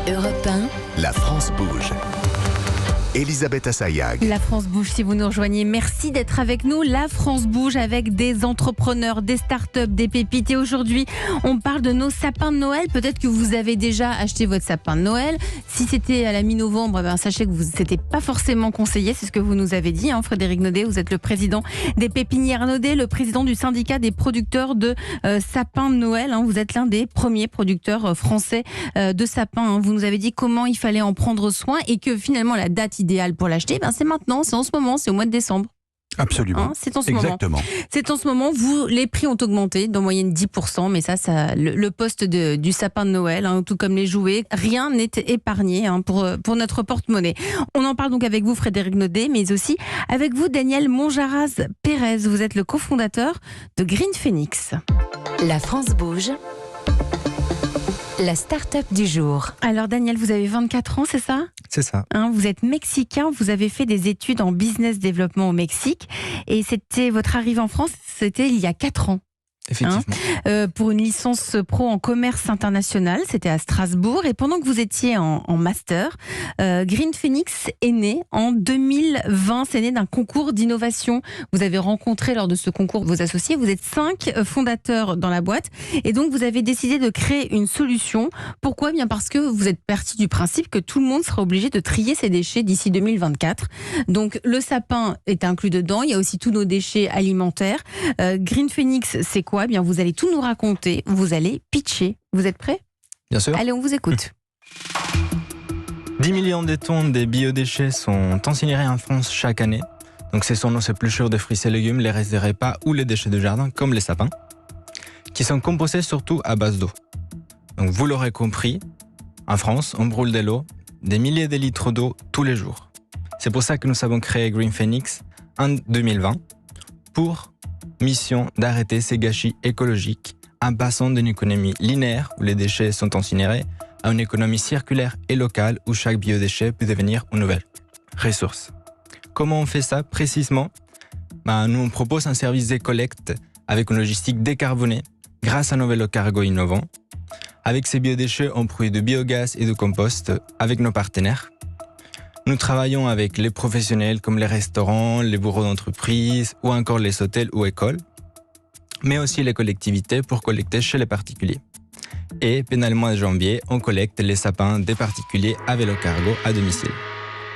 Europe 1, La France bouge. Elisabeth Assayag. La France bouge si vous nous rejoignez. Merci d'être avec nous. La France bouge avec des entrepreneurs, des startups, des pépites. Et aujourd'hui, on parle de nos sapins de Noël. Peut-être que vous avez déjà acheté votre sapin de Noël. Si c'était à la mi-novembre, sachez que c'était pas forcément conseillé. C'est ce que vous nous avez dit, Frédéric Naudet. Vous êtes le président des Pépinières Naudet, le président du syndicat des producteurs de sapins de Noël. Vous êtes l'un des premiers producteurs français de sapins. Vous nous avez dit comment il fallait en prendre soin et que finalement la date idéal pour l'acheter, c'est maintenant, c'est en ce moment, c'est au mois de décembre. Absolument. C'est en ce Exactement. moment. C'est en ce moment. Les prix ont augmenté d'en moyenne 10%, mais ça le poste du sapin de Noël, tout comme les jouets, rien n'est épargné pour notre porte-monnaie. On en parle donc avec vous, Frédéric Naudet, mais aussi avec vous, Daniel Monjaraz-Pérez. Vous êtes le cofondateur de Green Phoenix. La France bouge. La start-up du jour. Alors Daniel, vous avez 24 ans, c'est ça ? C'est ça. Vous êtes mexicain, vous avez fait des études en business développement au Mexique et c'était votre arrivée en France, c'était il y a 4 ans. Effectivement. Pour une licence pro en commerce international, c'était à Strasbourg. Et pendant que vous étiez en master, Green Phoenix est né en 2020. C'est né d'un concours d'innovation. Vous avez rencontré lors de ce concours vos associés. Vous êtes 5 fondateurs dans la boîte. Et donc, vous avez décidé de créer une solution. Pourquoi ? Bien parce que vous êtes parti du principe que tout le monde sera obligé de trier ses déchets d'ici 2024. Donc, le sapin est inclus dedans. Il y a aussi tous nos déchets alimentaires. Green Phoenix, c'est quoi ? Bien, vous allez tout nous raconter, vous allez pitcher. Vous êtes prêts ? Bien sûr. Allez, on vous écoute. 10 millions de tonnes de biodéchets sont incinérés en France chaque année. Donc ce sont nos épluchures de fruits et légumes, les restes des repas ou les déchets de jardin, comme les sapins, qui sont compostés surtout à base d'eau. Donc vous l'aurez compris, en France, on brûle de l'eau, des milliers de litres d'eau tous les jours. C'est pour ça que nous avons créé Green Phoenix en 2020 pour mission d'arrêter ces gâchis écologiques en passant d'une économie linéaire où les déchets sont incinérés à une économie circulaire et locale où chaque biodéchet peut devenir une nouvelle ressource. Comment on fait ça précisément ? Nous on propose un service de collecte avec une logistique décarbonée grâce à nos vélos cargo innovants. Avec ces biodéchets, on produit de biogaz et de compost avec nos partenaires. Nous travaillons avec les professionnels comme les restaurants, les bureaux d'entreprise ou encore les hôtels ou écoles, mais aussi les collectivités pour collecter chez les particuliers. Et pendant le mois de janvier, on collecte les sapins des particuliers à vélo cargo à domicile.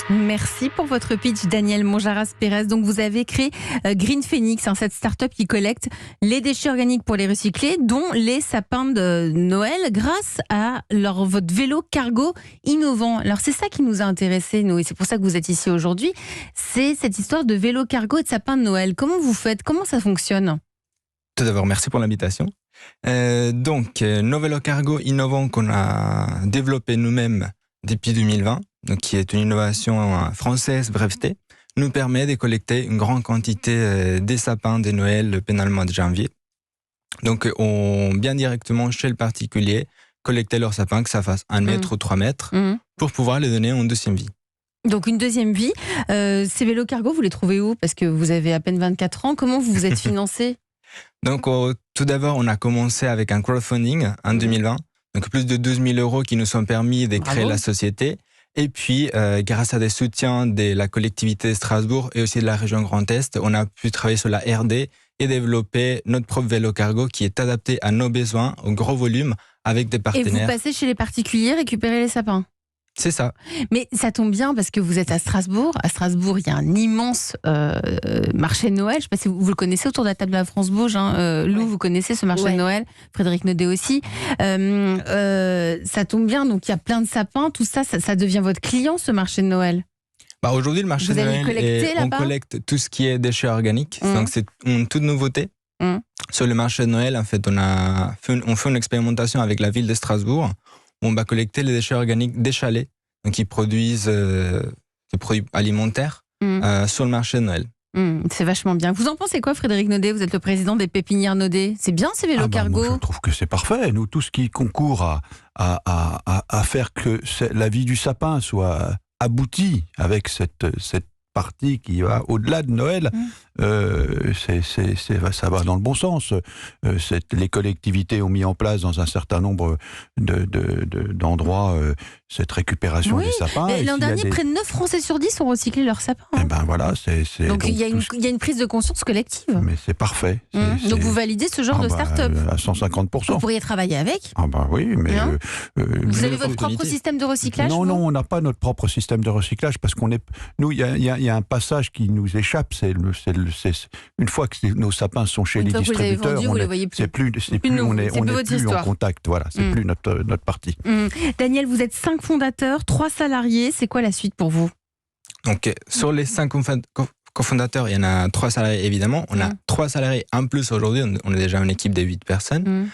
Merci pour votre pitch, Daniel Monjaraz-Pérez. Donc, vous avez créé Green Phoenix, cette start-up qui collecte les déchets organiques pour les recycler, dont les sapins de Noël, grâce à votre vélo cargo innovant. Alors, c'est ça qui nous a intéressés, nous, et c'est pour ça que vous êtes ici aujourd'hui. C'est cette histoire de vélo cargo et de sapin de Noël. Comment vous faites ? Comment ça fonctionne ? Tout d'abord, merci pour l'invitation. Nos vélos cargo innovants qu'on a développés nous-mêmes depuis 2020, donc qui est une innovation française brevetée, nous permet de collecter une grande quantité des sapins de Noël pendant le mois de janvier. Donc on vient directement chez le particulier collecter leurs sapins, que ça fasse 1 mètre ou 3 mètres, pour pouvoir les donner une deuxième vie. Donc une deuxième vie. Ces vélos cargo, vous les trouvez où ? Parce que vous avez à peine 24 ans. Comment vous vous êtes financé ? Donc tout d'abord, on a commencé avec un crowdfunding en 2020. Donc plus de 12 000 € qui nous sont permis de créer la société. Et puis, grâce à des soutiens de la collectivité de Strasbourg et aussi de la région Grand Est, on a pu travailler sur la R&D et développer notre propre vélo cargo qui est adapté à nos besoins, au gros volume, avec des partenaires. Et vous passez chez les particuliers récupérer les sapins ? C'est ça. Mais ça tombe bien parce que vous êtes à Strasbourg. À Strasbourg, il y a un immense marché de Noël. Je ne sais pas si vous le connaissez autour de la table de la France Bouge. Lou, vous connaissez ce marché de Noël. Frédéric Naudet aussi. Ça tombe bien, donc il y a plein de sapins. Tout ça, ça devient votre client, ce marché de Noël. Aujourd'hui, le marché de Noël, on collecte tout ce qui est déchets organiques. Donc c'est une toute nouveauté. Sur le marché de Noël, en fait, on fait une expérimentation avec la ville de Strasbourg. On va collecter les déchets organiques des chalets, donc qui produisent des produits alimentaires sur le marché de Noël. C'est vachement bien. Vous en pensez quoi, Frédéric Naudet ? Vous êtes le président des Pépinières Naudet. C'est bien ces vélos cargo ? Moi, je trouve que c'est parfait. Nous, tout ce qui concourt à faire que la vie du sapin soit aboutie avec cette partie qui va au-delà de Noël. Ça va dans le bon sens. Les collectivités ont mis en place dans un certain nombre d'endroits cette récupération des sapins. L'an dernier, près de 9 Français sur 10 ont recyclé leurs sapins. Eh ben voilà, donc il y a une prise de conscience collective. Mais c'est parfait. Donc vous validez ce genre de start-up à 150%. Vous pourriez travailler avec. Ah bah oui, mais... vous avez votre propre système de recyclage? Non, on n'a pas notre propre système de recyclage parce qu'on est... Nous, il y a un passage qui nous échappe, c'est une fois que nos sapins sont chez les distributeurs, on est plus en contact. Voilà, c'est plus notre partie. Daniel, vous êtes 5 fondateurs, 3 salariés. C'est quoi la suite pour vous? Donc, sur les 5 cofondateurs, il y en a 3 salariés évidemment. On a 3 salariés en plus aujourd'hui. On est déjà une équipe de 8 personnes.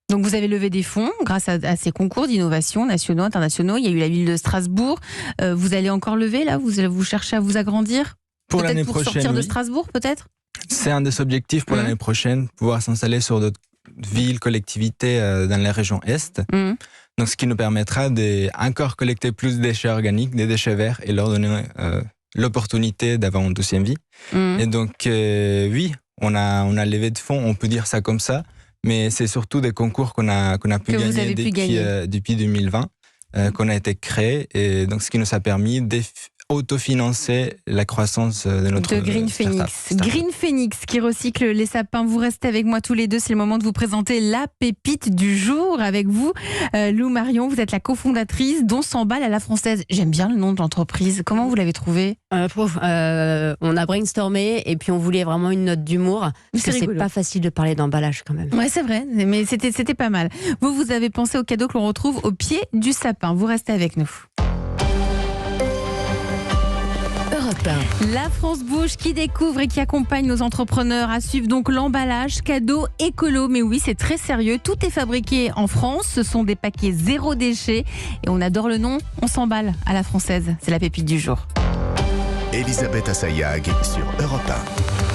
Donc vous avez levé des fonds grâce à ces concours d'innovation nationaux, internationaux. Il y a eu la ville de Strasbourg. Vous allez encore lever là? Vous cherchez à vous agrandir? Pour l'année prochaine, sortir de Strasbourg peut-être? C'est un des objectifs pour l'année prochaine, pouvoir s'installer sur d'autres villes, collectivités dans la région Est. Donc ce qui nous permettra d'encore collecter plus de déchets organiques, des déchets verts et leur donner l'opportunité d'avoir une deuxième vie. Et donc oui, on a levé de fonds, on peut dire ça comme ça. Mais c'est surtout des concours qu'on a pu gagner depuis 2020, qu'on a été créés. Et donc, ce qui nous a permis d'autofinancer la croissance de notre Green Phoenix. Green Phoenix qui recycle les sapins. Vous restez avec moi tous les deux. C'est le moment de vous présenter la pépite du jour avec vous. Lou Marion, vous êtes la cofondatrice d'On s'emballe à la française. J'aime bien le nom de l'entreprise. Comment vous l'avez trouvé? On a brainstormé et puis on voulait vraiment une note d'humour. C'est pas facile de parler d'emballage quand même. Ouais, c'est vrai, mais c'était pas mal. Vous avez pensé au cadeau que l'on retrouve au pied du sapin. Vous restez avec nous. La France Bouge qui découvre et qui accompagne nos entrepreneurs à suivre donc l'emballage cadeau écolo. Mais oui, c'est très sérieux. Tout est fabriqué en France. Ce sont des paquets zéro déchet. Et on adore le nom. On s'emballe à la française. C'est la pépite du jour. Elisabeth Assayag sur Europe 1.